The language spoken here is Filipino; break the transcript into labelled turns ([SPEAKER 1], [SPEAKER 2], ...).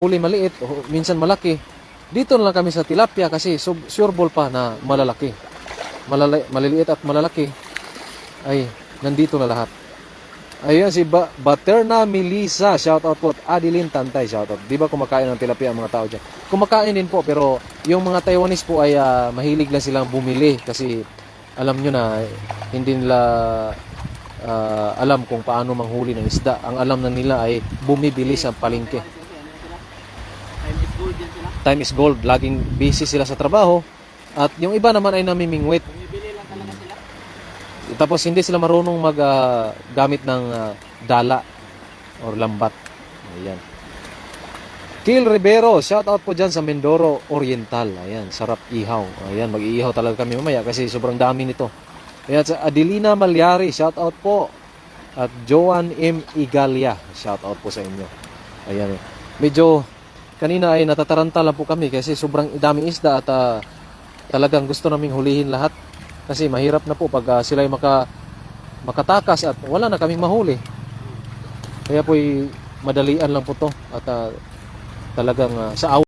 [SPEAKER 1] huli maliit, minsan malaki. Dito na lang kami sa tilapia kasi sureball pa na malalaki. Maliliit at malalaki ay nandito na lahat. Ayun si Baterna Melissa, shout out po. Adeline Tantay, shout out. Di ba kumakain ng tilapia ang mga tao dyan? Kumakain din po, pero yung mga Taiwanese po ay mahilig lang silang bumili kasi alam nyo na hindi nila alam kung paano manghuli ng isda. Ang alam na nila ay bumibili sa palengke. Time is gold. Laging busy sila sa trabaho. At yung iba naman ay namimingwit. Tapos hindi sila marunong gamit ng dala or lambat. Ayan. Kil Rivero, shout out po dyan sa Mindoro Oriental. Ayan, sarap ihaw. Ayan, mag-iihaw talaga kami mamaya kasi sobrang dami nito. Ayan, sa Adelina Malyari, shout out po. At Joan M. Igalia, shout out po sa inyo. Ayan, medyo kanina ay natataranta lang po kami kasi sobrang daming isda at talagang gusto naming hulihin lahat. Kasi mahirap na po pag sila ay makatakas at wala na kaming mahuli. Kaya po madalian lang po to at talagang sa